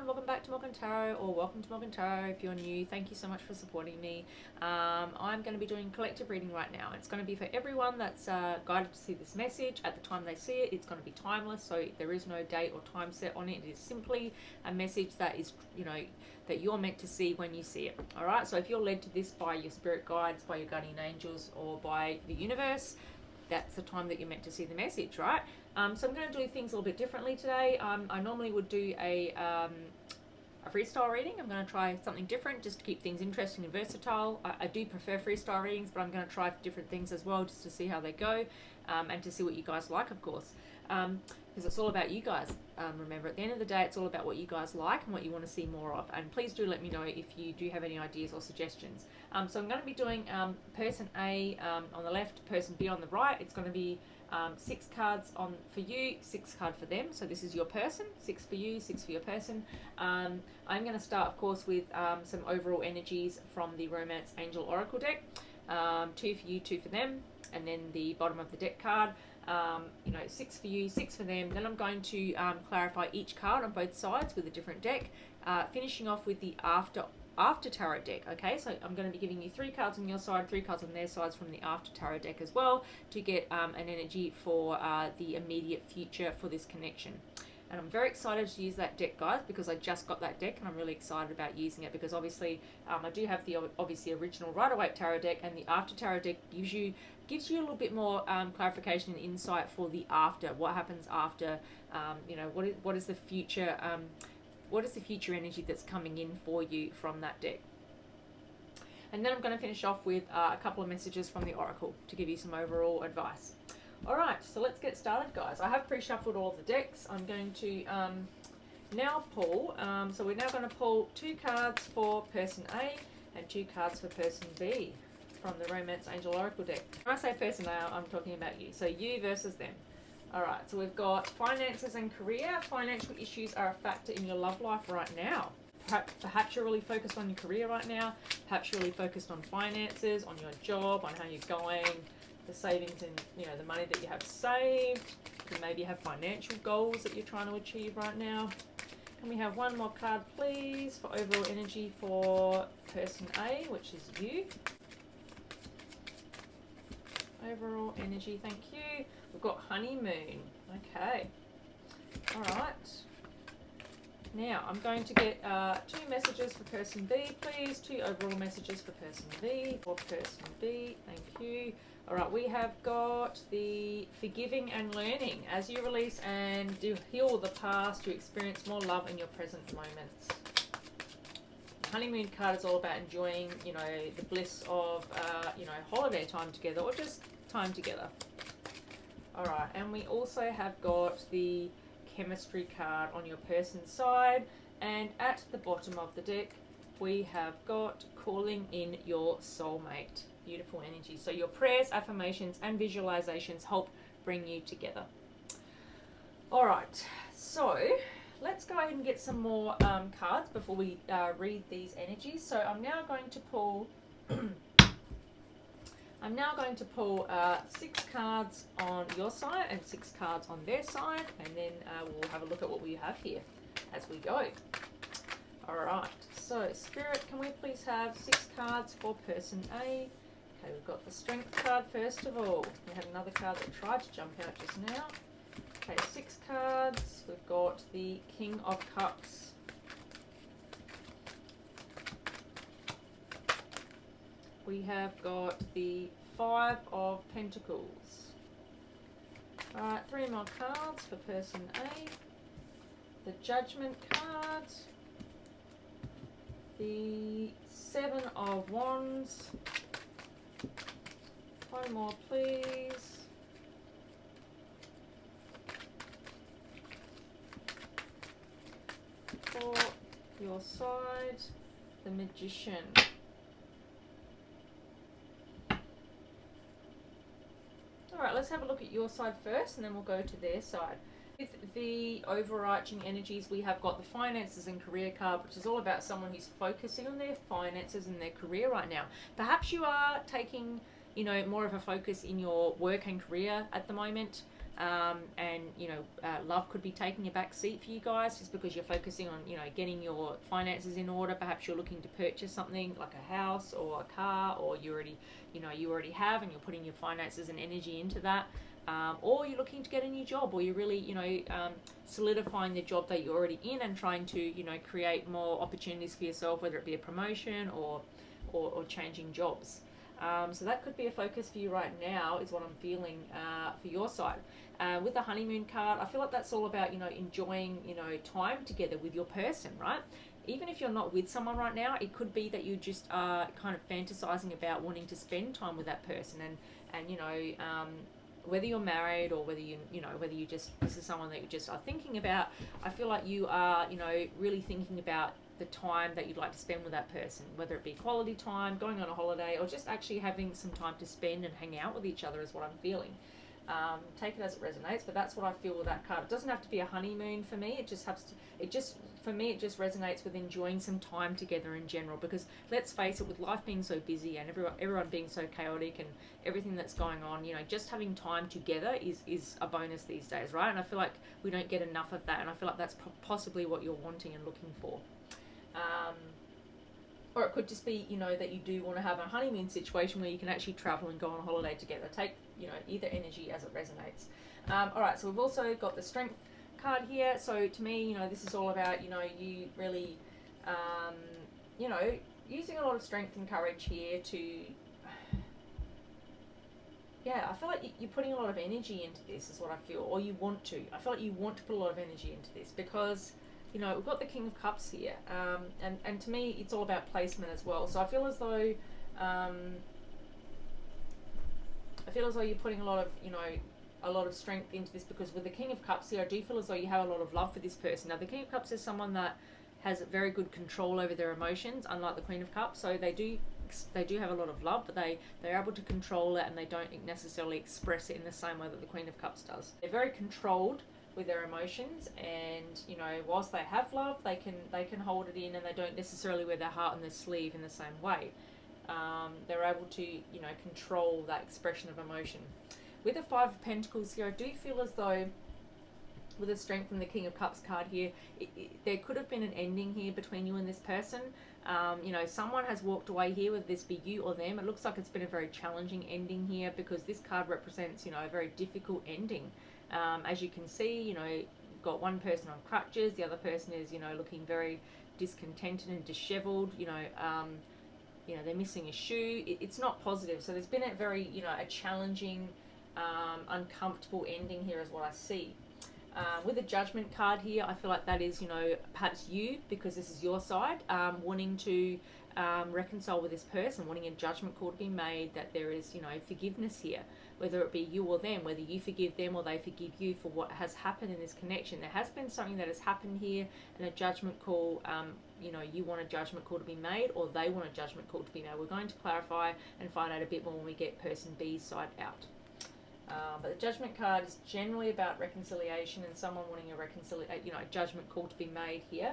everyone, welcome back to Morgantarot, or welcome to Morgantarot if you're new. Thank you so much for supporting me. I'm going to be doing collective reading right now. It's going to be for everyone that's guided to see this message at the time they see it. It's going to be timeless, so there is no date or time set on it. It is simply a message that is, that you're meant to see when you see it. All right, so if you're led to this by your spirit guides, by your guardian angels, or by the universe, that's the time that you're meant to see the message, right? So I'm going to do things a little bit differently today. I normally would do a freestyle reading. I'm going to try something different just to keep things interesting and versatile. I do prefer freestyle readings, but I'm going to try different things as well just to see how they go, and to see what you guys like, of course. Because it's all about you guys. Remember, at the end of the day, it's all about what you guys like and what you want to see more of. And please do let me know if you do have any ideas or suggestions. So I'm going to be doing person A on the left, person B on the right. It's going to be 6 cards for you, 6 cards for them. So this is your person, 6 for you, 6 for your person. I'm going to start, of course, with some overall energies from the Romance Angel Oracle deck. 2 for you, 2 for them. And then the bottom of the deck card, 6 for you, 6 for them. Then I'm going to clarify each card on both sides with a different deck, finishing off with the after tarot deck. Okay, so I'm going to be giving you 3 cards on your side, 3 cards on their sides from the after tarot deck as well, to get an energy for the immediate future for this connection. And I'm very excited to use that deck, guys, because I just got that deck and I'm really excited about using it, because obviously I do have the original Rider-Waite tarot deck, and the after tarot deck gives you a little bit more clarification and insight for the after. What happens after? What is the future? What is the future energy that's coming in for you from that deck? And then I'm going to finish off with a couple of messages from the Oracle to give you some overall advice. Alright, so let's get started, guys. I have pre-shuffled all of the decks. I'm going to now pull, so we're now going to pull 2 cards for person A and 2 cards for person B from the Romance Angel Oracle deck. When I say person A, I'm talking about you. So you versus them. Alright, so we've got finances and career. Financial issues are a factor in your love life right now. Perhaps you're really focused on your career right now. Perhaps you're really focused on finances, on your job, on how you're going, the savings and the money that you have saved. You maybe have financial goals that you're trying to achieve right now. Can we have one more card, please, for overall energy for person A, which is you? Overall energy, thank you. We've got honeymoon. Okay. All right. Now, I'm going to get 2 messages for person B, please. 2 overall messages for person B. For person B, thank you. All right, we have got the forgiving and learning. As you release and do heal the past, you experience more love in your present moments. The honeymoon card is all about enjoying, the bliss of, holiday time together, or just time together. All right, and we also have got the chemistry card on your person's side, and at the bottom of the deck we have got calling in your soulmate. Beautiful energy. So your prayers, affirmations and visualizations help bring you together. All right, so let's go ahead and get some more cards before we read these energies. So I'm now going to pull 6 cards on your side and 6 cards on their side, and then we'll have a look at what we have here as we go. Alright, so Spirit, can we please have 6 cards for person A? Okay, we've got the Strength card first of all. We had another card that tried to jump out just now. Okay, 6 cards. We've got the King of Cups. We have got the 5 of Pentacles. Alright, 3 more cards for person A. The Judgment card. The 7 of Wands. 1 more, please. For your side, the Magician. Alright, let's have a look at your side first, and then we'll go to their side. With the overarching energies, we have got the finances and career card, which is all about someone who's focusing on their finances and their career right now. Perhaps you are taking, more of a focus in your work and career at the moment. And love could be taking a back seat for you guys, just because you're focusing on getting your finances in order. Perhaps you're looking to purchase something like a house or a car, or you already have, and you're putting your finances and energy into that. Or you're looking to get a new job, or you're really solidifying the job that you're already in and trying to create more opportunities for yourself, whether it be a promotion or changing jobs. So that could be a focus for you right now, is what I'm feeling for your side. With the honeymoon card, I feel like that's all about enjoying time together with your person, right? Even if you're not with someone right now, it could be that you just are kind of fantasizing about wanting to spend time with that person, and whether you're married or whether you just, this is someone that you just are thinking about. I feel like you are really thinking about the time that you'd like to spend with that person, whether it be quality time, going on a holiday, or just actually having some time to spend and hang out with each other, is what I'm feeling. Take it as it resonates, but that's what I feel with that card. It doesn't have to be a honeymoon for me. It just resonates with enjoying some time together in general, because let's face it, with life being so busy and everyone being so chaotic and everything that's going on, just having time together is a bonus these days, right? And I feel like we don't get enough of that, and I feel like that's possibly what you're wanting and looking for. Or it could just be, that you do want to have a honeymoon situation where you can actually travel and go on a holiday together. Take, either energy as it resonates. All right, so we've also got the Strength card here. So to me, this is all about, you really, using a lot of strength and courage here to, I feel like you're putting a lot of energy into this, is what I feel, or you want to. I feel like you want to put a lot of energy into this, because we've got the King of Cups here, and to me, it's all about placement as well. So I feel as though, you're putting a lot of strength into this, because with the King of Cups here, I do feel as though you have a lot of love for this person. Now, the King of Cups is someone that has very good control over their emotions, unlike the Queen of Cups. So they do have a lot of love, but they're able to control it, and they don't necessarily express it in the same way that the Queen of Cups does. They're very controlled with their emotions, and whilst they have love, they can hold it in, and they don't necessarily wear their heart on their sleeve in the same way. They're able to control that expression of emotion. With the Five of Pentacles here, I do feel as though, with the Strength from the King of Cups card here, there could have been an ending here between you and this person. Someone has walked away here, whether this be you or them. It looks like it's been a very challenging ending here, because this card represents a very difficult ending. As you can see, you've got one person on crutches, the other person is, looking very discontented and disheveled, they're missing a shoe. It's not positive. So there's been a very, a challenging, uncomfortable ending here, is what I see. With the Judgment card here, I feel like that is, perhaps you, because this is your side, wanting to reconcile with this person, wanting a judgment call to be made, that there is, forgiveness here, whether it be you or them, whether you forgive them or they forgive you for what has happened in this connection. There has been something that has happened here, and a judgment call, you want a judgment call to be made, or they want a judgment call to be made. We're going to clarify and find out a bit more when we get person B's side out. But the Judgment card is generally about reconciliation and someone wanting a judgment call to be made here.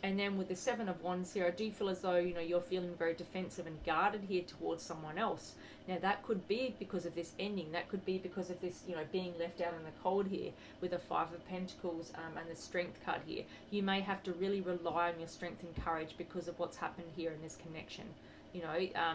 And then with the Seven of Wands here, I do feel as though, you're feeling very defensive and guarded here towards someone else. Now, that could be because of this ending. That could be because of this, being left out in the cold here with the Five of Pentacles and the Strength card here. You may have to really rely on your strength and courage because of what's happened here in this connection.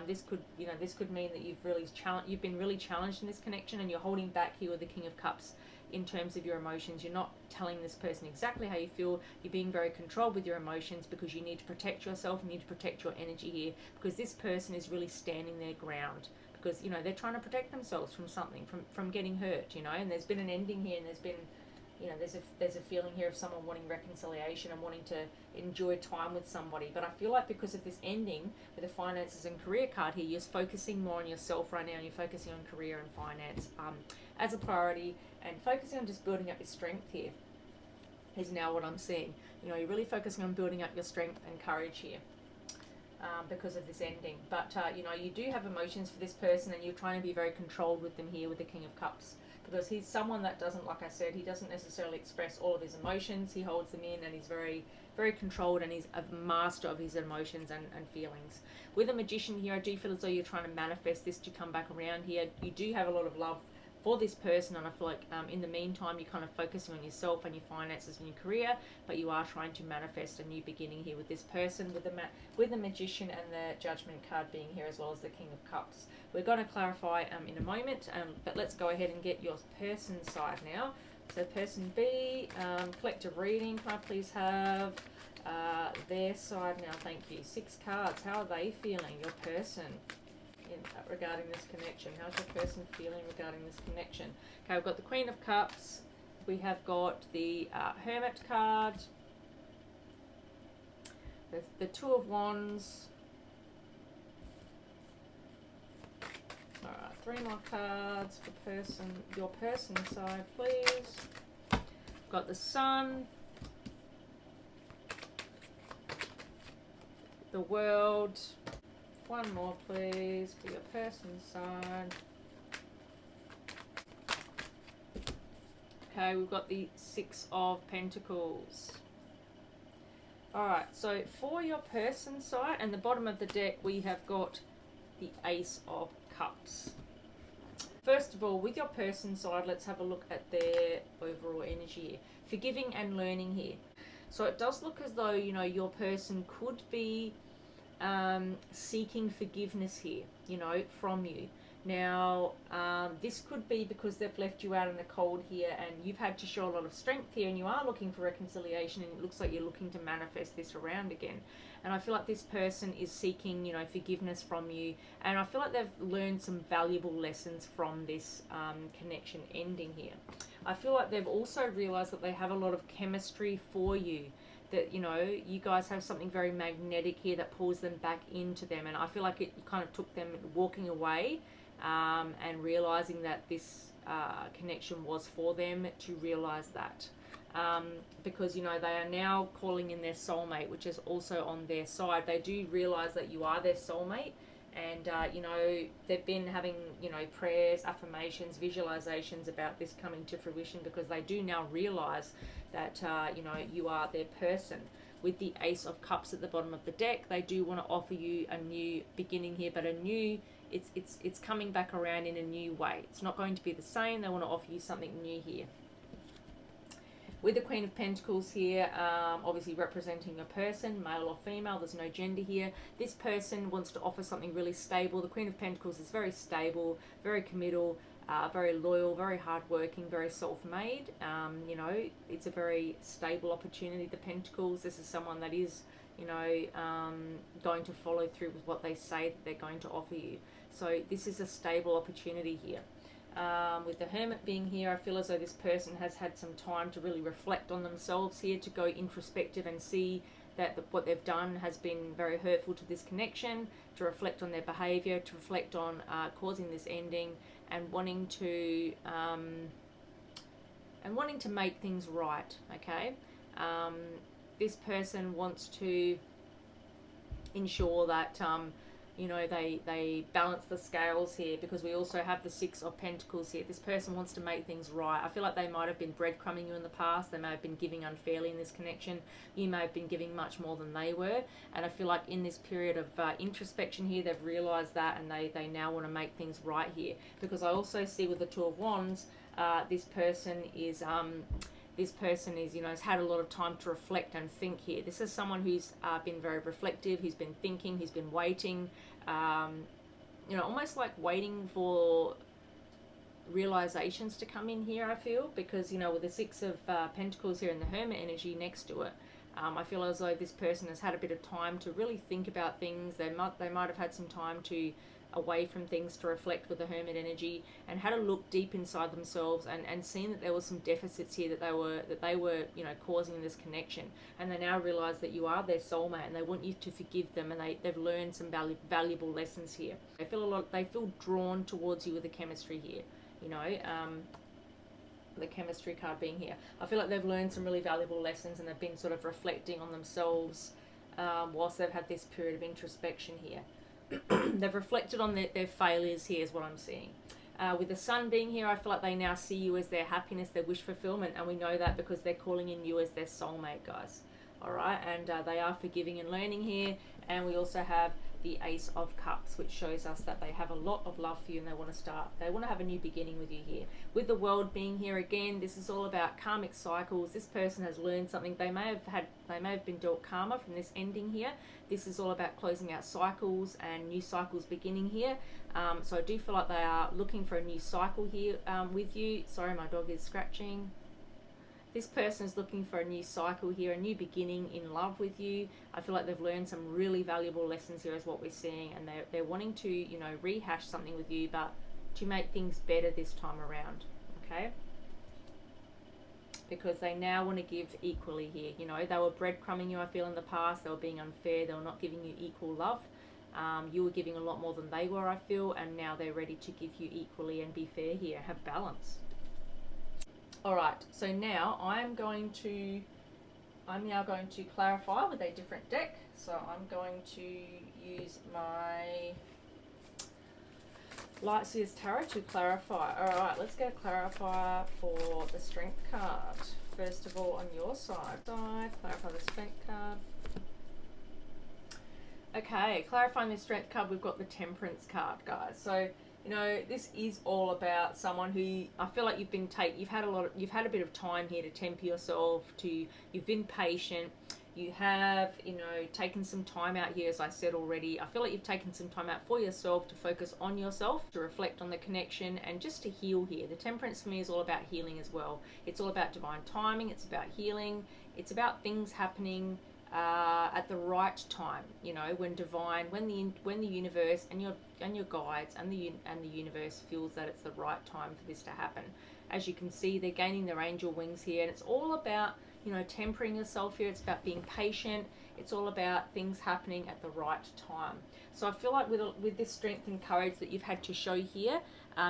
This could mean that you've been really challenged in this connection, and you're holding back here with the King of Cups in terms of your emotions. You're not telling this person exactly how you feel. You're being very controlled with your emotions, because you need to protect yourself, you need to protect your energy here, because this person is really standing their ground, because they're trying to protect themselves from something, from getting hurt, and there's been an ending here, and there's been there's a feeling here of someone wanting reconciliation and wanting to enjoy time with somebody. But I feel like because of this ending with the Finances and Career card here, you're focusing more on yourself right now, and you're focusing on career and finance as a priority, and focusing on just building up your strength here is now what I'm seeing. You're really focusing on building up your strength and courage here because of this ending. But you do have emotions for this person, and you're trying to be very controlled with them here with the King of Cups, because he's someone that doesn't, like I said, he doesn't necessarily express all of his emotions. He holds them in, and he's very, very controlled, and he's a master of his emotions and feelings. With a Magician here, I do feel as though you're trying to manifest this to come back around here. You do have a lot of love for this person, and I feel like in the meantime you're kind of focusing on yourself and your finances and your career, but you are trying to manifest a new beginning here with this person, with the Magician and the Judgment card being here, as well as the King of Cups. We're going to clarify in a moment, but let's go ahead and get your person side now. So person B, collective reading, can I please have their side now? Thank you. 6 cards. How are they feeling, your person, regarding this connection? How's your person feeling regarding this connection? Okay, we've got the Queen of Cups. We have got the Hermit card. The Two of Wands. Alright, 3 more cards for your person side, please. Got the Sun. The World. 1 more, please, for your person's side. Okay, we've got the 6 of Pentacles. Alright, so for your person's side, and the bottom of the deck, we have got the Ace of Cups. First of all, with your person's side, let's have a look at their overall energy here. Forgiving and learning here. So it does look as though, you know, your person could be seeking forgiveness here, you know, from you. Now, this could be because they've left you out in the cold here and you've had to show a lot of strength here, and you are looking for reconciliation, and it looks like you're looking to manifest this around again. And I feel like this person is seeking, you know, forgiveness from you, and I feel like they've learned some valuable lessons from this connection ending here. I feel like they've also realized that they have a lot of chemistry for you, that, you know, you guys have something very magnetic here that pulls them back into them. And I feel like it kind of took them walking away and realizing that this connection was for them to realize that. Because, you know, they are now calling in their soulmate, which is also on their side. They do realize that you are their soulmate. And, you know, they've been having, you know, prayers, affirmations, visualizations about this coming to fruition, because they do now realize that, you know, you are their person. With the Ace of Cups at the bottom of the deck, they do want to offer you a new beginning here, but a new, it's coming back around in a new way. It's not going to be the same. They want to offer you something new here. With the Queen of Pentacles here, obviously representing a person, male or female, there's no gender here. This person wants to offer something really stable. The Queen of Pentacles is very stable, very committal, very loyal, very hardworking, very self-made. You know, it's a very stable opportunity, the Pentacles. This is someone that is, you know, going to follow through with what they say that they're going to offer you. So this is a stable opportunity here. With the Hermit being here, I feel as though this person has had some time to really reflect on themselves here, to go introspective and see that what they've done has been very hurtful to this connection, to reflect on their behavior, to reflect on causing this ending, and wanting to make things right. Okay, this person wants to ensure that you know, they balance the scales here, because we also have the 6 of Pentacles here. This person wants to make things right. I feel like they might have been breadcrumbing you in the past. They may have been giving unfairly in this connection. You may have been giving much more than they were. And I feel like in this period of introspection here, they've realized that, and they now want to make things right here. Because I also see with the Two of Wands, this person is, you know, has had a lot of time to reflect and think here. This is someone who's been very reflective, who's been thinking, who's been waiting, you know, almost like waiting for realizations to come in here, I feel. Because, you know, with the 6 of Pentacles here and the Hermit energy next to it, I feel as though this person has had a bit of time to really think about things. They might have had some time to away from things to reflect with the Hermit energy, and had a look deep inside themselves and seen that there were some deficits here that they were you know, causing in this connection. And they now realize that you are their soulmate, and they want you to forgive them, and they've learned some valuable lessons here. They feel drawn towards you with the chemistry here, you know, the chemistry card being here. I feel like they've learned some really valuable lessons, and they've been sort of reflecting on themselves whilst they've had this period of introspection here. They've reflected on their failures here, is what I'm seeing. With the Sun being here, I feel like they now see you as their happiness, their wish fulfillment, and we know that because they're calling in you as their soulmate, guys. all right, and they are forgiving and learning here. And we also have the Ace of Cups, which shows us that they have a lot of love for you and they want to have a new beginning with you here. With the World being here again, this is all about karmic cycles. This person has learned something. They may have been dealt karma from this ending here. This is all about closing out cycles and new cycles beginning here. So I do feel like they are looking for a new cycle here with you. Sorry, my dog is scratching. This person is looking for a new cycle here, a new beginning in love with you. I feel like they've learned some really valuable lessons here is what we're seeing, and they're wanting to, you know, rehash something with you, but to make things better this time around, okay? Because they now want to give equally here. You know, they were breadcrumbing you, I feel, in the past. They were being unfair. They were not giving you equal love. You were giving a lot more than they were, I feel, and now they're ready to give you equally and be fair here, have balance. Alright, so now I'm now going to clarify with a different deck. So I'm going to use my Light Seers Tarot to clarify. Alright, let's get a clarifier for the Strength card. First of all, on your side, clarify the Strength card. Okay, clarifying the Strength card, we've got the Temperance card, guys. So, you know, this is all about someone who, I feel like you've had a bit of time here to temper yourself, you've been patient, you have, you know, taken some time out here, as I said already. I feel like you've taken some time out for yourself to focus on yourself, to reflect on the connection, and just to heal here. The Temperance for me is all about healing as well. It's all about divine timing, it's about healing, it's about things happening at the right time, you know, when the universe and your guides and the universe feels that it's the right time for this to happen. As you can see, they're gaining their angel wings here, and it's all about, you know, tempering yourself here. It's about being patient. It's all about things happening at the right time. So I feel like with this strength and courage that you've had to show here,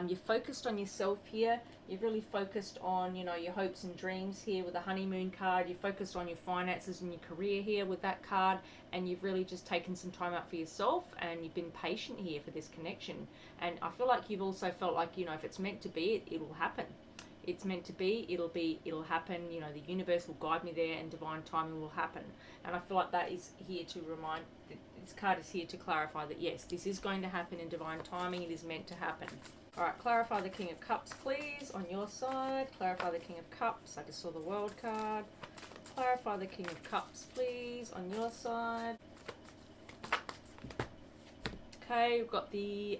you've focused on yourself here. You've really focused on, you know, your hopes and dreams here with the honeymoon card. You've focused on your finances and your career here with that card. And you've really just taken some time out for yourself, and you've been patient here for this connection. And I feel like you've also felt like, you know, if it's meant to be, it will happen. It's meant to be, it'll happen. You know, the universe will guide me there, and divine timing will happen. And I feel like that is here to remind, this card is here to clarify that yes, this is going to happen in divine timing. It is meant to happen. All right, clarify the King of Cups, please, on your side. Clarify the King of Cups. I just saw the World card. Clarify the King of Cups, please, on your side. Okay, we've got the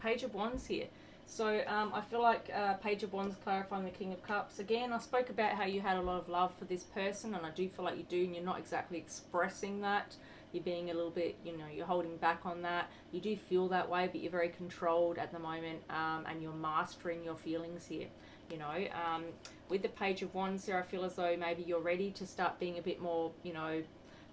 Page of Wands here. So I feel like Page of Wands clarifying the King of Cups. Again, I spoke about how you had a lot of love for this person, and I do feel like you do, and you're not exactly expressing that. You're being a little bit, you know, you're holding back on that. You do feel that way, but you're very controlled at the moment, and you're mastering your feelings here. You know, with the Page of Wands here, I feel as though maybe you're ready to start being a bit more, you know,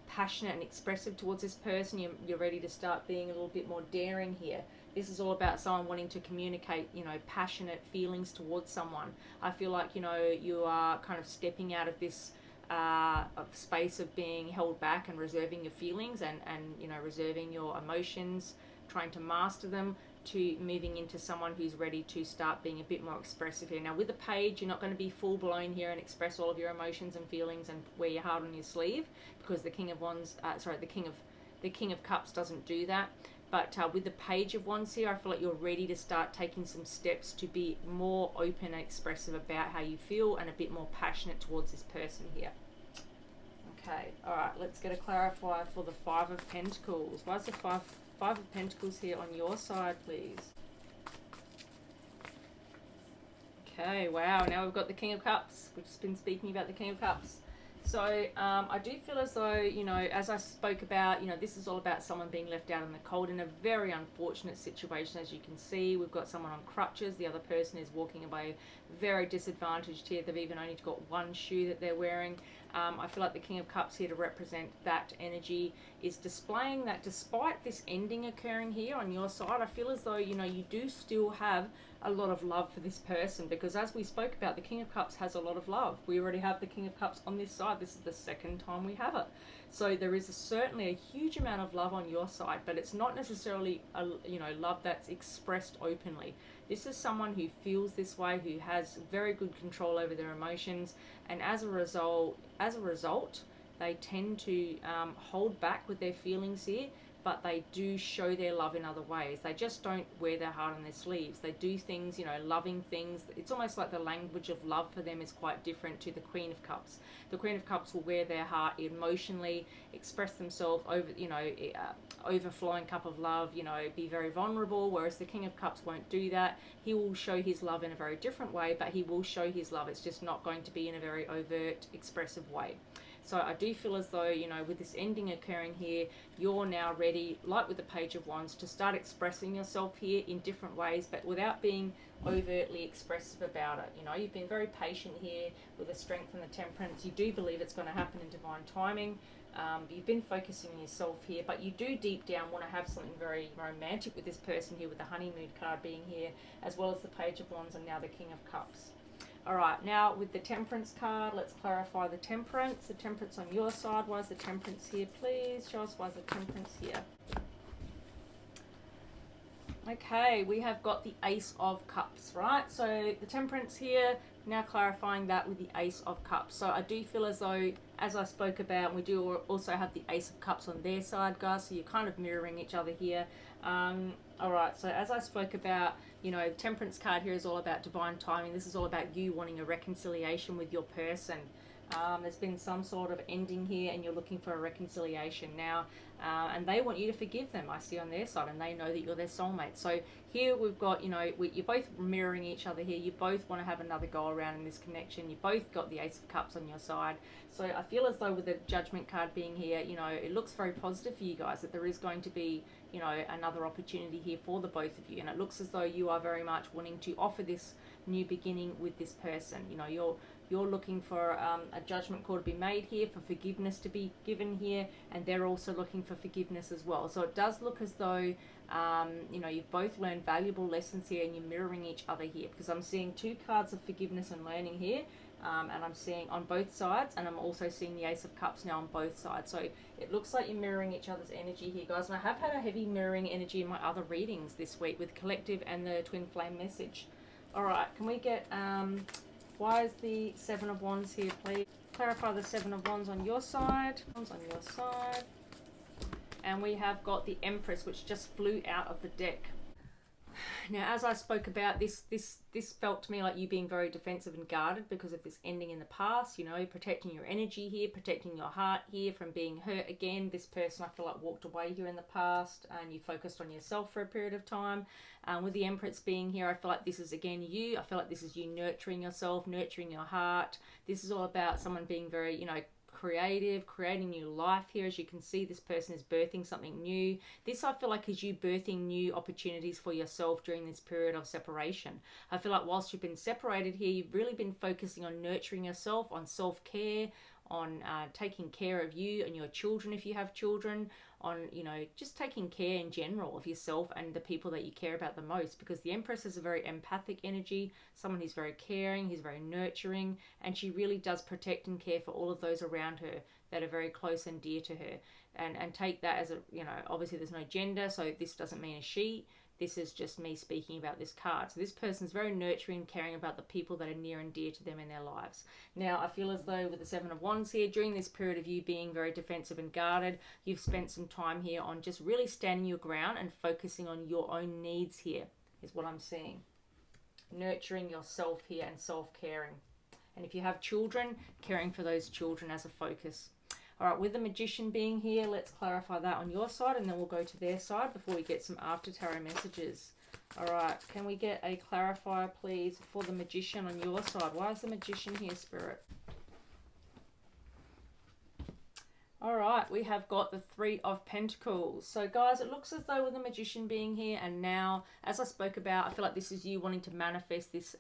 passionate and expressive towards this person. You're ready to start being a little bit more daring here. This is all about someone wanting to communicate, you know, passionate feelings towards someone. I feel like, you know, you are kind of stepping out of this of space of being held back and reserving your feelings and you know, reserving your emotions, trying to master them, to moving into someone who's ready to start being a bit more expressive here. Now with the Page, you're not going to be full blown here and express all of your emotions and feelings and wear your heart on your sleeve, because the King of Wands, the King of Cups doesn't do that. But with the Page of Wands here, I feel like you're ready to start taking some steps to be more open and expressive about how you feel, and a bit more passionate towards this person here. Okay, all right, let's get a clarifier for the Five of Pentacles. Why is the Five of Pentacles here on your side, please? Okay, wow, now we've got the King of Cups. We've just been speaking about the King of Cups. So I do feel as though, you know, as I spoke about, you know, this is all about someone being left out in the cold in a very unfortunate situation. As you can see, we've got someone on crutches. The other person is walking away very disadvantaged here. They've even only got one shoe that they're wearing. I feel like the King of Cups here to represent that energy is displaying that despite this ending occurring here on your side, I feel as though, you know, you do still have a lot of love for this person, because as we spoke about, the King of Cups has a lot of love. We already have the King of Cups on this side. This is the second time we have it. So there is certainly a huge amount of love on your side, but it's not necessarily love that's expressed openly. This is someone who feels this way, who has very good control over their emotions, and as a result, they tend to hold back with their feelings here, but they do show their love in other ways. They just don't wear their heart on their sleeves. They do things, loving things. It's almost like the language of love for them is quite different to the Queen of Cups. The Queen of Cups will wear their heart emotionally, express themselves overflowing cup of love, be very vulnerable, whereas the King of Cups won't do that. He will show his love in a very different way, but he will show his love. It's just not going to be in a very overt, expressive way. So I do feel as though, with this ending occurring here, you're now ready, like with the Page of Wands, to start expressing yourself here in different ways, but without being overtly expressive about it. You've been very patient here with the Strength and the Temperance. You do believe it's going to happen in divine timing. You've been focusing on yourself here, but you do deep down want to have something very romantic with this person here, with the honeymoon card being here, as well as the Page of Wands and now the King of Cups. Alright, now with the Temperance card, let's clarify the Temperance. The Temperance on your side. Why is the Temperance here, please? Show us why is the Temperance here. Okay, we have got the Ace of Cups, right? So the Temperance here, now clarifying that with the Ace of Cups. So I do feel as though, as I spoke about, we do also have the Ace of Cups on their side, guys, so you're kind of mirroring each other here. Alright, so as I spoke about, the Temperance card here is all about divine timing. This is all about you wanting a reconciliation with your person. There's been some sort of ending here and you're looking for a reconciliation now, and they want you to forgive them, I see on their side, and they know that you're their soulmate. So here we've got, you're both mirroring each other here. You both want to have another go around in this connection. You both got the Ace of Cups on your side. So I feel as though with the Judgment card being here, it looks very positive for you guys, that there is going to be, another opportunity here for the both of you. And it looks as though you are very much wanting to offer this new beginning with this person. You're looking for a judgment call to be made here, for forgiveness to be given here, and they're also looking for forgiveness as well. So it does look as though, you've both learned valuable lessons here, and you're mirroring each other here, because I'm seeing two cards of forgiveness and learning here, and I'm seeing on both sides, and I'm also seeing the Ace of Cups now on both sides. So it looks like you're mirroring each other's energy here, guys. And I have had a heavy mirroring energy in my other readings this week with Collective and the Twin Flame message. All right, can we get... why is the Seven of Wands here, please? Clarify the Seven of Wands on your side. And we have got the Empress, which just flew out of the deck. Now, as I spoke about, this felt to me like you being very defensive and guarded because of this ending in the past, protecting your energy here, protecting your heart here from being hurt again. This person, I feel like, walked away here in the past, and you focused on yourself for a period of time. With the Empress being here, I feel like this is, again, you. I feel like this is you nurturing yourself, nurturing your heart. This is all about someone being very, creative, creating new life here. As you can see, this person is birthing something new. This, I feel like, is you birthing new opportunities for yourself during this period of separation. I feel like whilst you've been separated here, you've really been focusing on nurturing yourself, on self-care, on taking care of you and your children if you have children, on, just taking care in general of yourself and the people that you care about the most, because the Empress is a very empathic energy, someone who's very caring, who's very nurturing, and she really does protect and care for all of those around her that are very close and dear to her. And take that as a, obviously there's no gender, so this doesn't mean a she. This is just me speaking about this card. So this person's very nurturing, caring about the people that are near and dear to them in their lives. Now, I feel as though with the Seven of Wands here, during this period of you being very defensive and guarded, you've spent some time here on just really standing your ground and focusing on your own needs here, is what I'm seeing. Nurturing yourself here and self-caring. And if you have children, caring for those children as a focus. All right, with the Magician being here, let's clarify that on your side, and then we'll go to their side before we get some after tarot messages. All right, can we get a clarifier, please, for the Magician on your side? Why is the Magician here, Spirit? All right, we have got the Three of Pentacles. So, guys, it looks as though with the Magician being here, and now, as I spoke about, I feel like this is you wanting to manifest this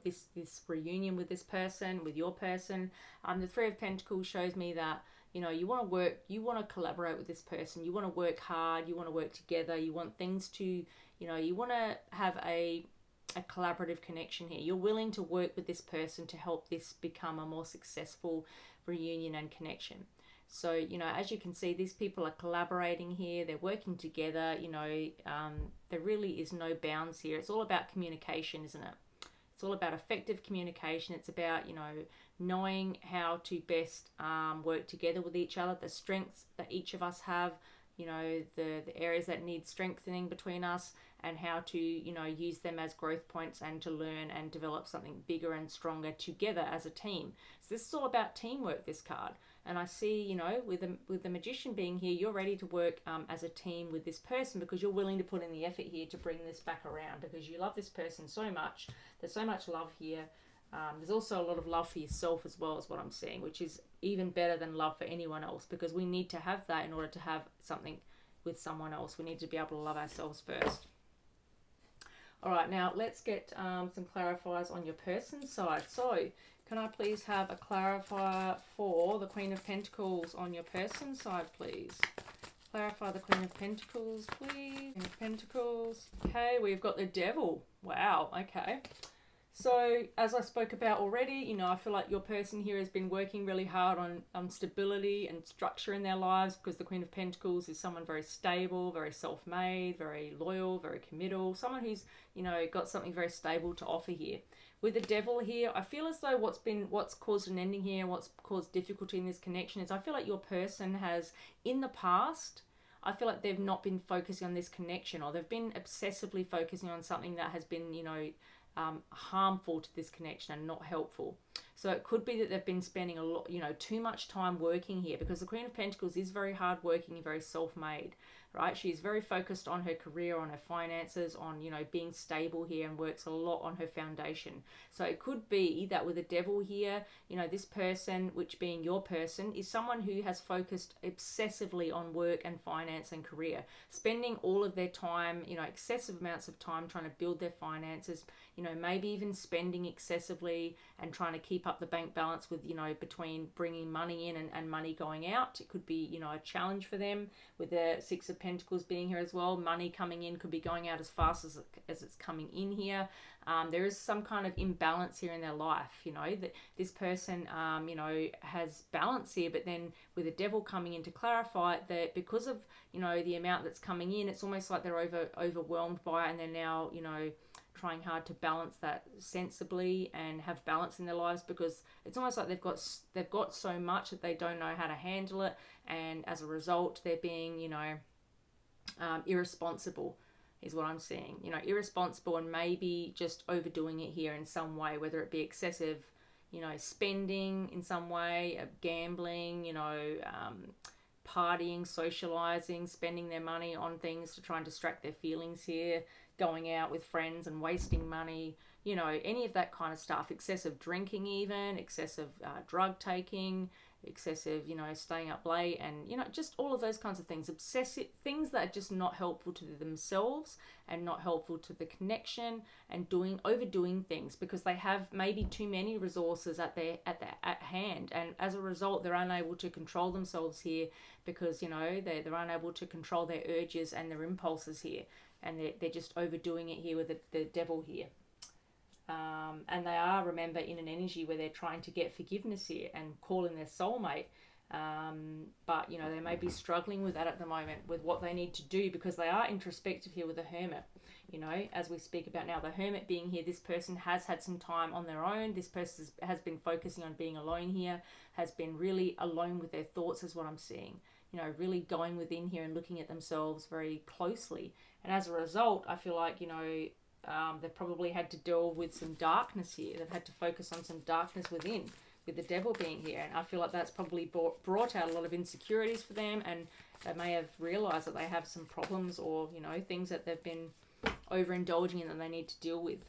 this reunion with this person, with your person. The Three of Pentacles shows me that, you want to work, you want to collaborate with this person, you want to work hard, you want to work together, you want things to, you want to have a a collaborative connection here. You're willing to work with this person to help this become a more successful reunion and connection. So, you know, as you can see, these people are collaborating here. They're working together. You know, there really is no bounds here. It's all about communication, isn't it? It's all about effective communication. It's about, you know, knowing how to best work together with each other, the strengths that each of us have, you know, the areas that need strengthening between us, and how to, you know, use them as growth points and to learn and develop something bigger and stronger together as a team. So this is all about teamwork, this card. And I see, you know, with the Magician being here, you're ready to work as a team with this person, because you're willing to put in the effort here to bring this back around, because you love this person so much. There's so much love here. There's also a lot of love for yourself as well, is what I'm seeing, which is even better than love for anyone else, because we need to have that in order to have something with someone else. We need to be able to love ourselves first. All right, now let's get some clarifiers on your person's side. So can I please have a clarifier for the Queen of Pentacles on your person's side, please? Clarify the Queen of Pentacles, please. Queen of Pentacles. Okay, we've got the Devil. Wow, okay. So, as I spoke about already, you know, I feel like your person here has been working really hard on stability and structure in their lives, because the Queen of Pentacles is someone very stable, very self-made, very loyal, very committal, someone who's, you know, got something very stable to offer here. With the Devil here, I feel as though what's caused an ending here, what's caused difficulty in this connection is, I feel like your person has, in the past, I feel like they've not been focusing on this connection, or they've been obsessively focusing on something that has been, you know, harmful to this connection and not helpful. So it could be that they've been spending a lot, you know, too much time working here, because the Queen of Pentacles is very hardworking and very self-made, right? She's very focused on her career, on her finances, on, you know, being stable here, and works a lot on her foundation. So it could be that with the Devil here, you know, this person, which being your person, is someone who has focused obsessively on work and finance and career, spending all of their time, you know, excessive amounts of time trying to build their finances, you know, maybe even spending excessively and trying to keep up the bank balance with, you know, between bringing money in and money going out. It could be, you know, a challenge for them, with the Six of Pentacles being here as well. Money coming in could be going out as fast as it's coming in here. There is some kind of imbalance here in their life, you know, that this person, you know, has balance here, but then with the Devil coming in to clarify that, because of, you know, the amount that's coming in, it's almost like they're overwhelmed by it, and they're now, you know, trying hard to balance that sensibly and have balance in their lives, because it's almost like they've got so much that they don't know how to handle it, and as a result they're being, you know, irresponsible is what I'm seeing. You know, irresponsible, and maybe just overdoing it here in some way, whether it be excessive, you know, spending in some way, gambling, you know, partying, socializing, spending their money on things to try and distract their feelings here, going out with friends and wasting money, you know, any of that kind of stuff. Excessive drinking even, excessive drug taking, excessive, you know, staying up late, and, you know, just all of those kinds of things. Obsessive things that are just not helpful to themselves and not helpful to the connection, and overdoing things because they have maybe too many resources at hand, and as a result they're unable to control themselves here, because, you know, they're unable to control their urges and their impulses here, and they're just overdoing it here with the Devil here. And they are, remember, in an energy where they're trying to get forgiveness here and call in their soulmate. But, you know, they may be struggling with that at the moment, with what they need to do, because they are introspective here with the Hermit. You know, as we speak about now, the Hermit being here, this person has had some time on their own. This person has been focusing on being alone here, has been really alone with their thoughts, is what I'm seeing. You know, really going within here and looking at themselves very closely. And as a result, I feel like, you know, they've probably had to deal with some darkness here. They've had to focus on some darkness within, with the Devil being here. And I feel like that's probably brought out a lot of insecurities for them, and they may have realized that they have some problems, or, you know, things that they've been overindulging in that they need to deal with.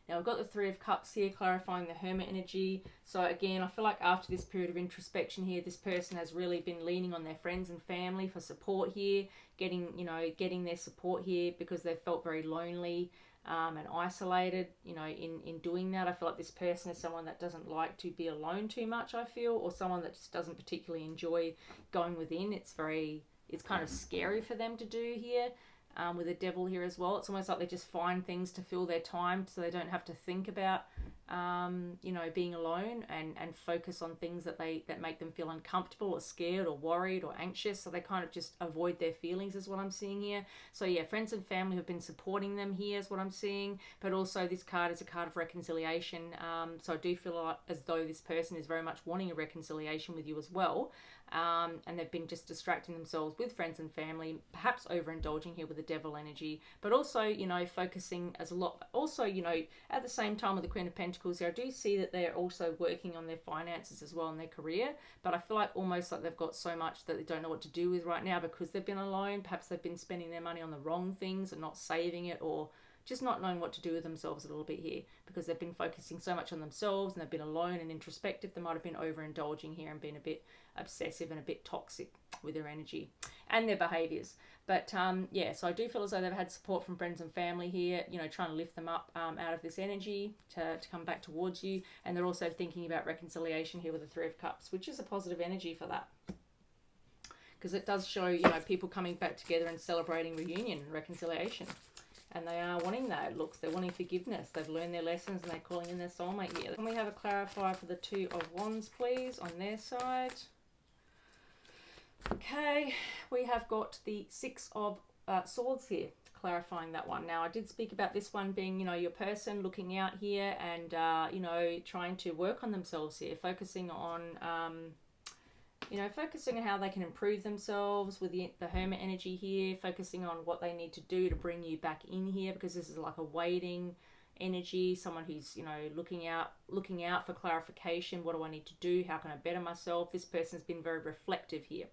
Now we've got the Three of Cups here, clarifying the Hermit energy. So again, I feel like after this period of introspection here, this person has really been leaning on their friends and family for support here, getting their support here, because they've felt very lonely and isolated, you know, in doing that. I feel like this person is someone that doesn't like to be alone too much, I feel, or someone that just doesn't particularly enjoy going within. It's kind of scary for them to do here. with the devil here as well. It's almost like they just find things to fill their time so they don't have to think about you know, being alone, and focus on things that make them feel uncomfortable or scared or worried or anxious. So they kind of just avoid their feelings is what I'm seeing here. So yeah, friends and family have been supporting them here is what I'm seeing. But also this card is a card of reconciliation. So I do feel like as though this person is very much wanting a reconciliation with you as well. And they've been just distracting themselves with friends and family, perhaps overindulging here with the devil energy, but also, you know, focusing as a lot. Also, you know, at the same time with the Queen of Pentacles here, I do see that they're also working on their finances as well in their career, but I feel like almost like they've got so much that they don't know what to do with right now because they've been alone. Perhaps they've been spending their money on the wrong things and not saving it, or just not knowing what to do with themselves a little bit here because they've been focusing so much on themselves and they've been alone and introspective. They might have been overindulging here and been a bit obsessive and a bit toxic with their energy and their behaviors. But yeah, so I do feel as though they've had support from friends and family here, you know, trying to lift them up out of this energy to come back towards you. And they're also thinking about reconciliation here with the Three of Cups, which is a positive energy for that. Because it does show, you know, people coming back together and celebrating reunion and reconciliation. And they are wanting that. It looks, they're wanting forgiveness. They've learned their lessons and they're calling in their soulmate here. Can we have a clarifier for the Two of Wands, please, on their side? Okay, we have got the Six of Swords here, clarifying that one. Now, I did speak about this one being, you know, your person looking out here and, you know, trying to work on themselves here, focusing on... you know, focusing on how they can improve themselves with the Hermit energy here, focusing on what they need to do to bring you back in here, because this is like a waiting energy, someone who's, you know, looking out for clarification. What do I need to do? How can I better myself? This person's been very reflective here.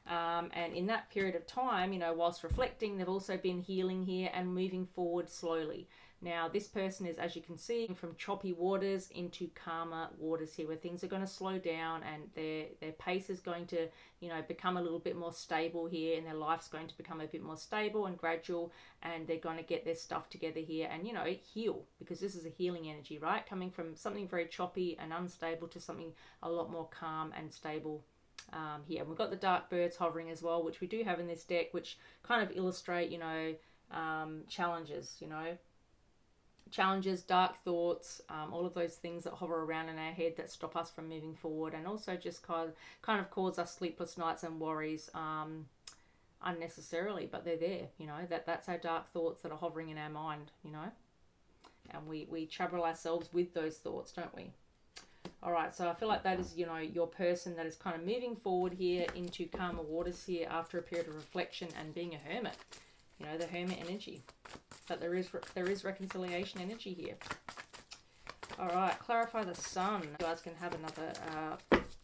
And in that period of time, you know, whilst reflecting, they've also been healing here and moving forward slowly. Now, this person is, as you can see, from choppy waters into calmer waters here, where things are going to slow down and their pace is going to, you know, become a little bit more stable here, and their life's going to become a bit more stable and gradual, and they're going to get their stuff together here and, you know, heal, because this is a healing energy, right? Coming from something very choppy and unstable to something a lot more calm and stable. Here. And we've got the dark birds hovering as well, which we do have in this deck, which kind of illustrate, you know, challenges, you know, challenges, dark thoughts, all of those things that hover around in our head that stop us from moving forward, and also just kind of cause us sleepless nights and worries unnecessarily, but they're there, you know, that's our dark thoughts that are hovering in our mind, you know, and we trouble ourselves with those thoughts, don't we? All right, so I feel like that is, you know, your person that is kind of moving forward here into calmer waters here after a period of reflection and being a hermit. You know, the hermit energy. But there is reconciliation energy here. All right, clarify the sun. You guys can have another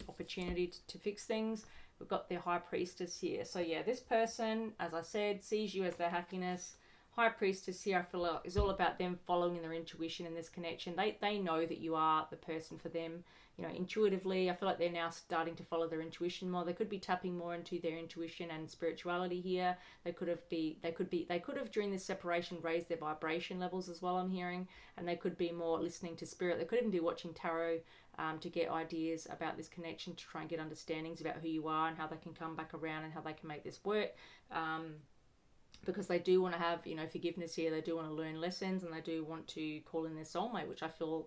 opportunity to fix things. We've got the High Priestess here. So yeah, this person, as I said, sees you as their happiness. High Priestess here, I feel like, is all about them following their intuition in this connection. They know that you are the person for them, you know, intuitively. I feel like they're now starting to follow their intuition more. They could be tapping more into their intuition and spirituality here. They could have during this separation raised their vibration levels as well, I'm hearing, and they could be more listening to spirit. They could even be watching tarot to get ideas about this connection, to try and get understandings about who you are and how they can come back around and how they can make this work. Because they do want to have, you know, forgiveness here. They do want to learn lessons, and they do want to call in their soulmate, which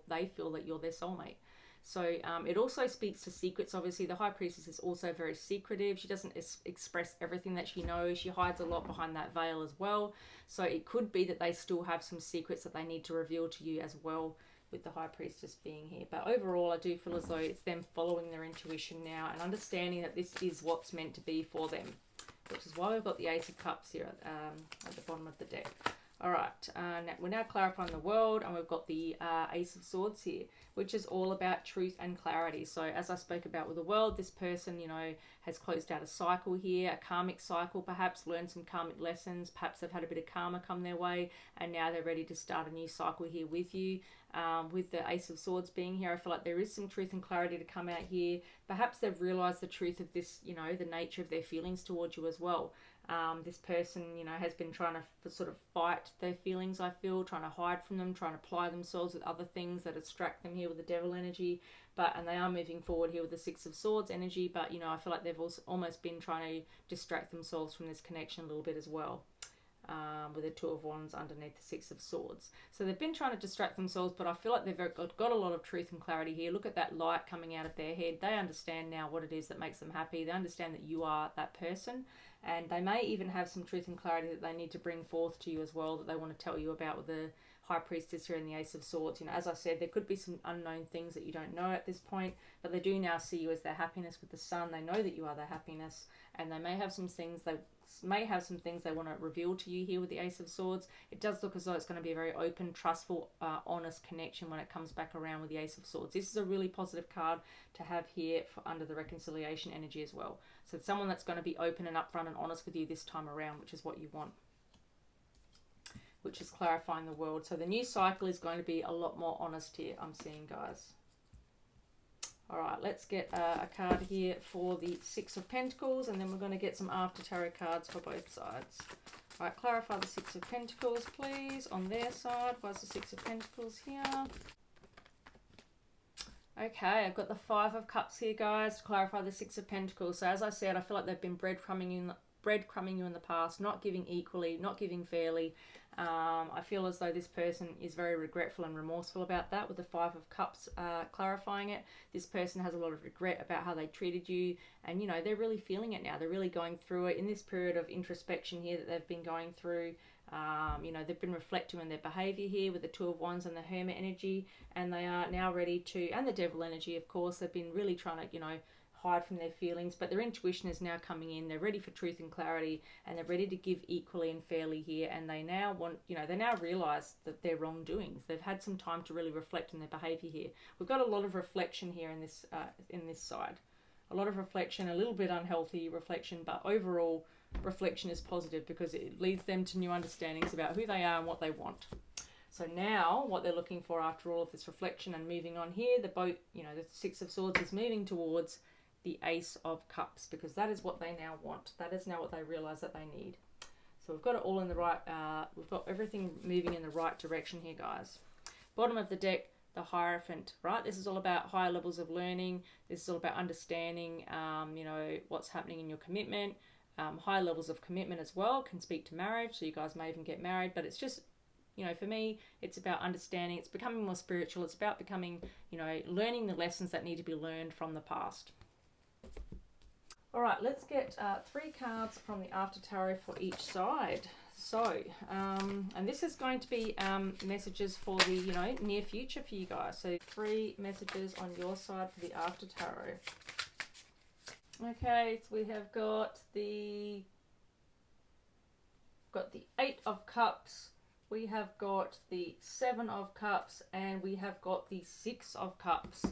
they feel that you're their soulmate. So it also speaks to secrets. Obviously, the High Priestess is also very secretive. She doesn't express everything that she knows. She hides a lot behind that veil as well. So it could be that they still have some secrets that they need to reveal to you as well, with the High Priestess being here. But overall, I do feel as though it's them following their intuition now and understanding that this is what's meant to be for them, which is why we've got the Ace of Cups here at the bottom of the deck. All right, now we're now clarifying the world, and we've got the Ace of Swords here, which is all about truth and clarity. So as I spoke about with the world, this person, you know, has closed out a cycle here, a karmic cycle, perhaps learned some karmic lessons, perhaps they've had a bit of karma come their way, and now they're ready to start a new cycle here with you. With the Ace of Swords being here, I feel like there is some truth and clarity to come out here. Perhaps they've realized the truth of this, you know, the nature of their feelings towards you as well. This person, you know, has been trying to sort of fight their feelings, I feel, trying to hide from them, trying to apply themselves with other things that distract them here with the Devil energy. And they are moving forward here with the Six of Swords energy, but, you know, I feel like they've also almost been trying to distract themselves from this connection a little bit as well. with the Two of Wands underneath the Six of Swords. So they've been trying to distract themselves, but I feel like they've got a lot of truth and clarity here. Look at that light coming out of their head. They understand now what it is that makes them happy. They understand that you are that person, and they may even have some truth and clarity that they need to bring forth to you as well, that they want to tell you about with the High Priestess here and the Ace of Swords. You know, as I said, there could be some unknown things that you don't know at this point, but they do now see you as their happiness with the Sun. They know that you are their happiness, and they may have some things they want to reveal to you here with the Ace of Swords. It does look as though it's going to be a very open, trustful, honest connection when it comes back around with the Ace of Swords. This is a really positive card to have here under the reconciliation energy as well. So it's someone that's going to be open and upfront and honest with you this time around, which is what you want, which is clarifying the world. So the new cycle is going to be a lot more honest here, I'm seeing, guys. All right, let's get a card here for the Six of Pentacles, and then we're going to get some after tarot cards for both sides. All right, clarify the Six of Pentacles, please, on their side. Where's the Six of Pentacles here? Okay, I've got the Five of Cups here, guys, to clarify the Six of Pentacles. So as I said, I feel like they've been breadcrumbing you in the past, not giving equally, not giving fairly. I feel as though this person is very regretful and remorseful about that, with the Five of Cups clarifying it. This person has a lot of regret about how they treated you, and you know, they're really feeling it now. They're really going through it in this period of introspection here that they've been going through. You know, they've been reflecting on their behavior here with the Two of Wands and the Hermit energy, and they are now ready to, and the Devil energy, of course. They've been really trying to, you know, hide from their feelings, but their intuition is now coming in. They're ready for truth and clarity, and they're ready to give equally and fairly here. And they now want, you know, they now realize that their wrongdoings. They've had some time to really reflect on their behavior here. We've got a lot of reflection here in this side. A lot of reflection, a little bit unhealthy reflection, but overall reflection is positive because it leads them to new understandings about who they are and what they want. So now what they're looking for after all of this reflection and moving on here, the boat, you know, the Six of Swords is moving towards the Ace of Cups, because that is what they now want. That is now what they realize that they need. So we've got it all in the right, we've got everything moving in the right direction here, guys. Bottom of the deck, the Hierophant, right? This is all about higher levels of learning. This is all about understanding, you know, what's happening in your commitment. High levels of commitment as well can speak to marriage, so you guys may even get married, but it's just, you know, for me, it's about understanding. It's becoming more spiritual. It's about becoming, you know, learning the lessons that need to be learned from the past. All right, let's get 3 cards from the After Tarot for each side. So, and this is going to be messages for the, you know, near future for you guys. So 3 messages on your side for the After Tarot. Okay, so we have got the Eight of Cups. We have got the Seven of Cups, and we have got the Six of Cups.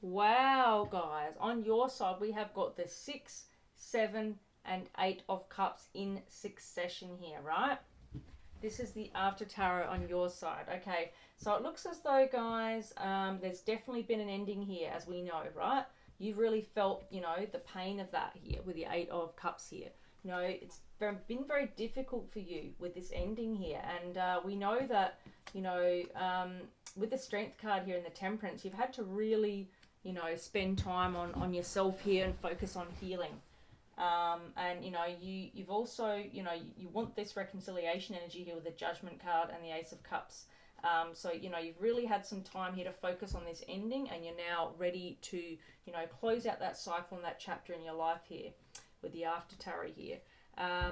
Wow, guys, on your side we have got the 6, 7 and 8 of Cups in succession here, right? This is the After Tarot on your side. Okay, so it looks as though, guys, there's definitely been an ending here, as we know, right? You've really felt, you know, the pain of that here with the 8 of Cups here. You know, it's been very difficult for you with this ending here, and we know that, you know, with the Strength card here and the Temperance, you've had to really, you know, spend time on yourself here and focus on healing. And, you know, you've also, you know, you want this reconciliation energy here with the Judgment card and the Ace of Cups. So, you know, you've really had some time here to focus on this ending, and you're now ready to, you know, close out that cycle and that chapter in your life here with the After Tarot here.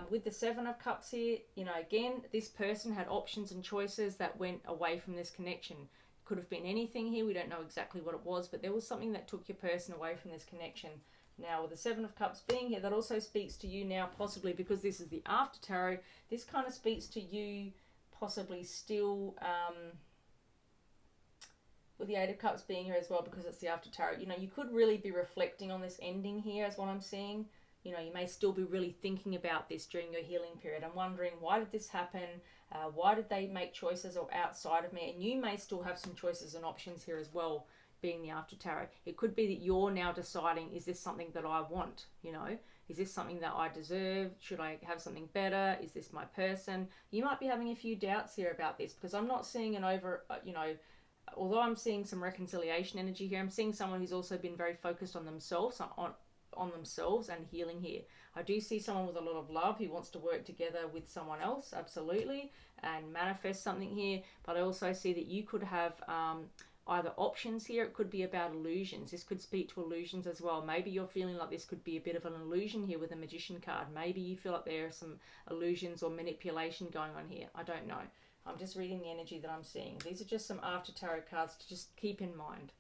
With the Seven of Cups here, you know, again, this person had options and choices that went away from this connection. Could have been anything here. We don't know exactly what it was, but there was something that took your person away from this connection. Now, with the Seven of Cups being here, that also speaks to you now, possibly because this is the After Tarot. This kind of speaks to you possibly still, with the Eight of Cups being here as well, because it's the After Tarot. You know, you could really be reflecting on this ending here, is what I'm seeing. You know, you may still be really thinking about this during your healing period and wondering, why did this happen? Why did they make choices outside of me? And you may still have some choices and options here as well, being the After Tarot. It could be that you're now deciding, is this something that I want? You know, is this something that I deserve? Should I have something better? Is this my person? You might be having a few doubts here about this, because I'm not seeing an you know, although I'm seeing some reconciliation energy here, I'm seeing someone who's also been very focused on themselves, on themselves and healing here. I do see someone with a lot of love who wants to work together with someone else, absolutely, and manifest something here. But I also see that you could have either options here. It could be about illusions. This could speak to illusions as well. Maybe you're feeling like this could be a bit of an illusion here with a Magician card. Maybe you feel like there are some illusions or manipulation going on here. I don't know. I'm just reading the energy that I'm seeing. These are just some after tarot cards to just keep in mind.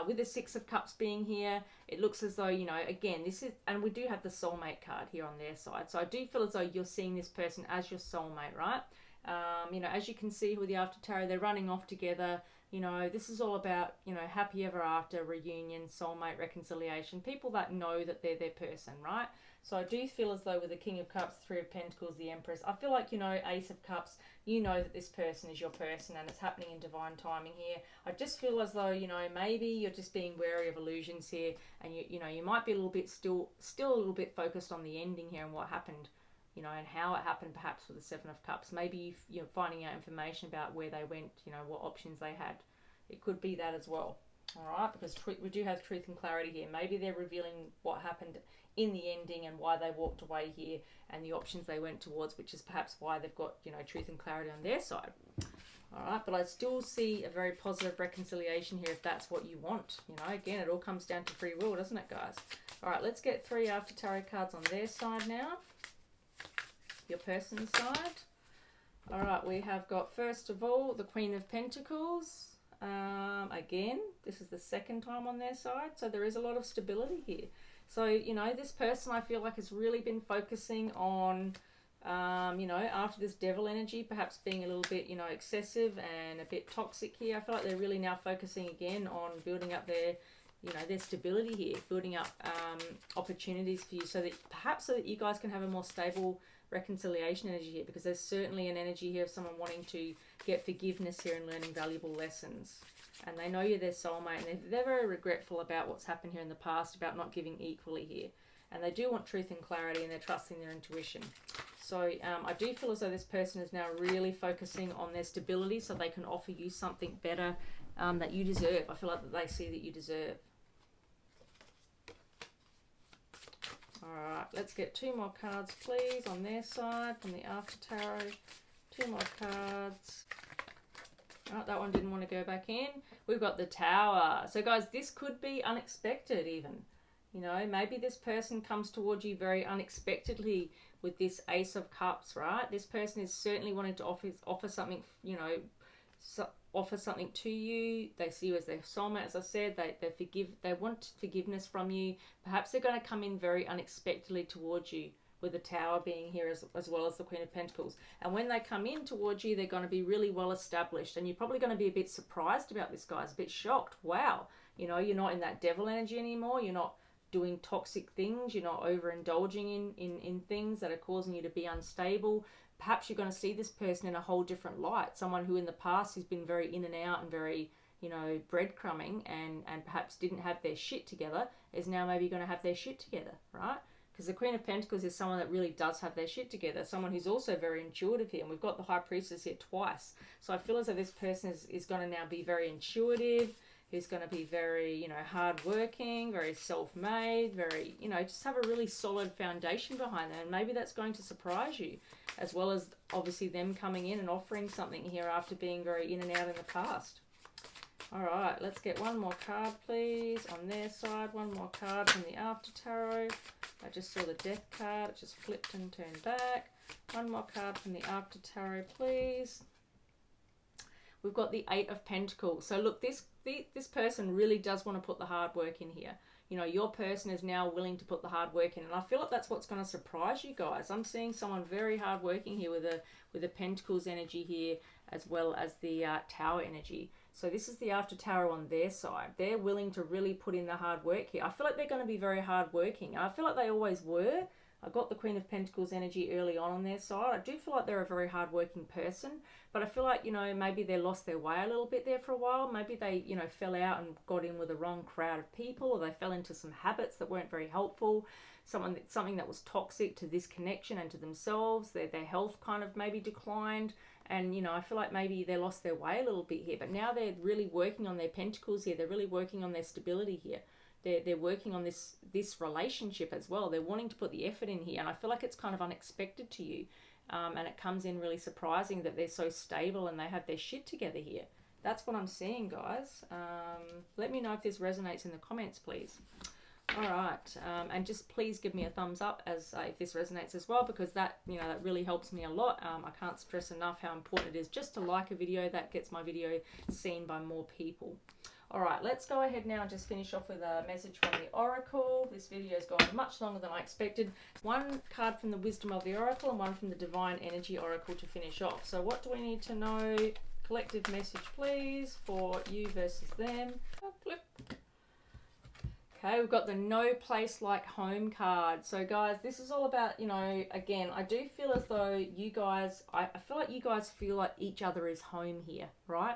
With the Six of Cups being here, it looks as though, you know, again, this is, and we do have the soulmate card here on their side. So I do feel as though you're seeing this person as your soulmate, right? You know, as you can see with the after tarot, they're running off together. You know, this is all about, you know, happy ever after, reunion, soulmate, reconciliation, people that know that they're their person, right? So I do feel as though with the King of Cups, Three of Pentacles, the Empress, I feel like, you know, Ace of Cups, you know that this person is your person and it's happening in divine timing here. I just feel as though, you know, maybe you're just being wary of illusions here, and you know, you might be a little bit still a little bit focused on the ending here and what happened, you know, and how it happened perhaps with the Seven of Cups. Maybe you're finding out information about where they went, you know, what options they had. It could be that as well. All right, because we do have truth and clarity here. Maybe they're revealing what happened in the ending and why they walked away here and the options they went towards, which is perhaps why they've got, you know, truth and clarity on their side. All right, but I still see a very positive reconciliation here if that's what you want. You know, again, it all comes down to free will, doesn't it, guys? All right, let's get 3 after tarot cards on their side now. Your person's side. All right, we have got, first of all, the Queen of Pentacles. Again, this is the second time on their side, so there is a lot of stability here. So, you know, this person I feel like has really been focusing on, you know, after this devil energy, perhaps being a little bit, you know, excessive and a bit toxic here. I feel like they're really now focusing again on building up their, you know, their stability here, building up opportunities for you, so that perhaps so that you guys can have a more stable reconciliation energy here, because there's certainly an energy here of someone wanting to get forgiveness here and learning valuable lessons. And they know you're their soulmate, and they're very regretful about what's happened here in the past, about not giving equally here. And they do want truth and clarity, and they're trusting their intuition. So I do feel as though this person is now really focusing on their stability so they can offer you something better that you deserve. I feel like that they see that you deserve. Alright, let's get 2 more cards, please, on their side from the after tarot. 2 more cards. Oh, that one didn't want to go back in. We've got the Tower. So, guys, this could be unexpected even. You know, maybe this person comes towards you very unexpectedly with this Ace of Cups, right? This person is certainly wanting to offer something, you know, offer something to you. They see you as their soulmate, as I said. They want forgiveness from you. Perhaps they're going to come in very unexpectedly towards you, with the Tower being here as well as the Queen of Pentacles. And when they come in towards you, they're going to be really well established. And you're probably going to be a bit surprised about this, guys, a bit shocked. Wow, you know, you're not in that devil energy anymore. You're not doing toxic things. You're not overindulging in things that are causing you to be unstable. Perhaps you're going to see this person in a whole different light. Someone who in the past has been very in and out and very, you know, breadcrumbing and perhaps didn't have their shit together, is now maybe going to have their shit together, right? Because the Queen of Pentacles is someone that really does have their shit together. Someone who's also very intuitive here. And we've got the High Priestess here twice. So I feel as though this person is going to now be very intuitive. Who's going to be very, you know, hardworking, very self-made, very, you know, just have a really solid foundation behind them. And maybe that's going to surprise you, as well as obviously them coming in and offering something here after being very in and out in the past. All right, let's get 1 more card, please, on their side. 1 more card from the after tarot. I just saw the Death card. It just flipped and turned back. 1 more card from the after tarot, please. We've got the 8 of Pentacles. So look, this person really does want to put the hard work in here. You know, your person is now willing to put the hard work in. And I feel like that's what's going to surprise you guys. I'm seeing someone very hard working here with a Pentacles energy here, as well as the Tower energy. So this is the after tarot on their side. They're willing to really put in the hard work here. I feel like they're going to be very hard working. I feel like they always were. I got the Queen of Pentacles energy early on their side. I do feel like they're a very hard-working person, but I feel like, you know, maybe they lost their way a little bit there for a while. Maybe they, you know, fell out and got in with the wrong crowd of people, or they fell into some habits that weren't very helpful, something that was toxic to this connection and to themselves. Their health kind of maybe declined, and, you know, I feel like maybe they lost their way a little bit here, but now they're really working on their pentacles here. They're really working on their stability here. they're working on this relationship as well. They're wanting to put the effort in here, and I feel like it's kind of unexpected to you, and it comes in really surprising that they're so stable and they have their shit together here. That's what I'm seeing, guys. Let me know if this resonates in the comments, please. All right, and just please give me a thumbs up as if this resonates as well, because that, you know, that really helps me a lot. I can't stress enough how important it is just to like a video. That gets my video seen by more people. All right, let's go ahead now and just finish off with a message from the Oracle. This video has gone much longer than I expected. One card from the Wisdom of the Oracle and one from the Divine Energy Oracle to finish off. So what do we need to know? Collective message, please, for you versus them. Oh, flip. Okay, we've got the No Place Like Home card. So guys, this is all about, you know, again, I do feel as though you guys, I feel like you guys feel like each other is home here, right?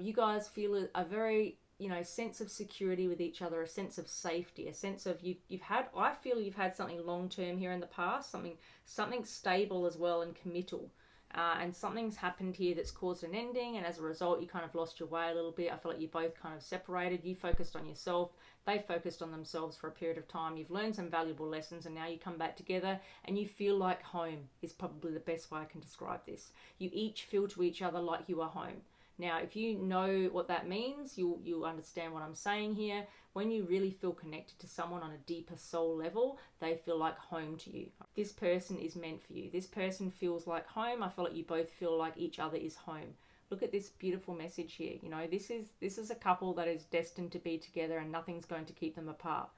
You guys feel a very, you know, sense of security with each other, a sense of safety, a sense of you've had, I feel you've had something long-term here in the past, something stable as well and committal. And something's happened here that's caused an ending, and as a result you kind of lost your way a little bit. I feel like you both kind of separated. You focused on yourself, they focused on themselves for a period of time. You've learned some valuable lessons, and now you come back together and you feel like home is probably the best way I can describe this. You each feel to each other like you are home. Now, if you know what that means, you'll understand what I'm saying here. When you really feel connected to someone on a deeper soul level, they feel like home to you. This person is meant for you. This person feels like home. I feel like you both feel like each other is home. Look at this beautiful message here. You know, this is a couple that is destined to be together, and nothing's going to keep them apart.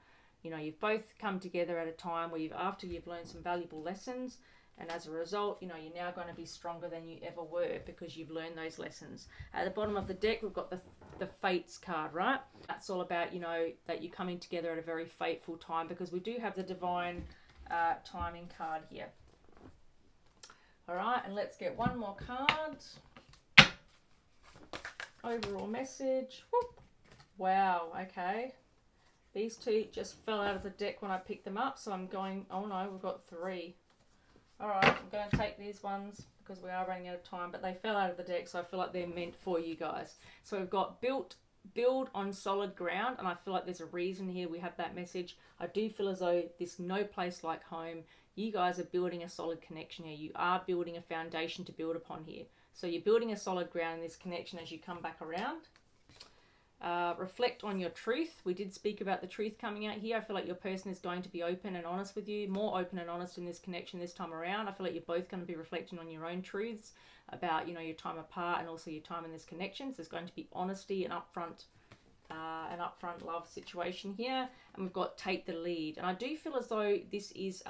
You know, you've both come together at a time where after you've learned some valuable lessons, and as a result, you know, you're now going to be stronger than you ever were because you've learned those lessons. At the bottom of the deck, we've got the Fates card, right? That's all about, you know, that you're coming together at a very fateful time, because we do have the Divine Timing card here. All right, and let's get one more card. Overall message. Whoop. Wow, okay. These two just fell out of the deck when I picked them up, so I'm going, oh no, we've got three. All right, I'm going to take these ones because we are running out of time, but they fell out of the deck, so I feel like they're meant for you guys. So we've got build on solid ground, and I feel like there's a reason here we have that message. I do feel as though this No Place Like Home, you guys are building a solid connection here. You are building a foundation to build upon here. So you're building a solid ground in this connection as you come back around. Reflect on your truth. We did speak about the truth coming out here. I feel like your person is going to be open and honest with you, more open and honest in this connection this time around. I feel like you're both going to be reflecting on your own truths about, you know, your time apart and also your time in this connection. So there's going to be honesty and upfront love situation here. And we've got take the lead. And I do feel as though this is,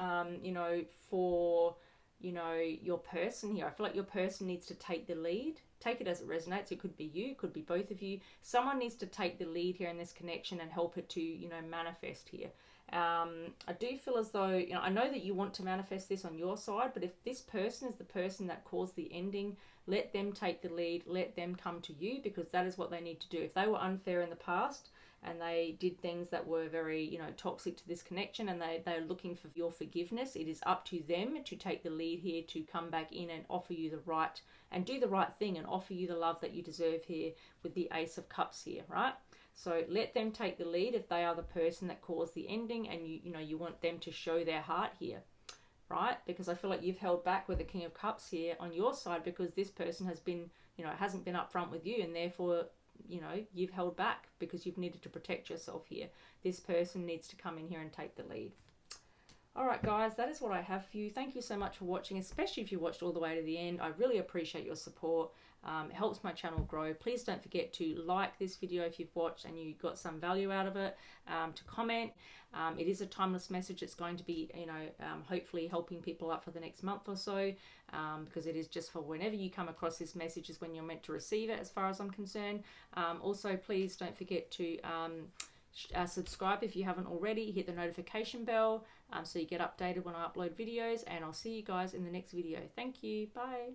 you know, for, you know, your person here. I feel like your person needs to take the lead. Take it as it resonates. It could be you, it could be both of you. Someone needs to take the lead here in this connection and help it to, you know, manifest here. I do feel as though, you know, I know that you want to manifest this on your side, but if this person is the person that caused the ending, let them take the lead, let them come to you, because that is what they need to do. If they were unfair in the past and they did things that were very, you know, toxic to this connection, and they're looking for your forgiveness, it is up to them to take the lead here, to come back in and offer you the right, and do the right thing and offer you the love that you deserve here with the Ace of Cups here, right? So let them take the lead if they are the person that caused the ending, and you know, you want them to show their heart here, right? Because I feel like you've held back with the King of Cups here on your side, because this person has been, you know, hasn't been upfront with you, and therefore, you know, you've held back because you've needed to protect yourself here. This person needs to come in here and take the lead. All right, guys, that is what I have for you. Thank you so much for watching, especially if you watched all the way to the end. I really appreciate your support. It helps my channel grow. Please don't forget to like this video if you've watched and you got some value out of it, to comment. It is a timeless message. It's going to be, you know, hopefully helping people out for the next month or so, because it is just for whenever you come across this message is when you're meant to receive it, as far as I'm concerned. Also, please don't forget to subscribe if you haven't already. Hit the notification bell so you get updated when I upload videos, and I'll see you guys in the next video. Thank you. Bye.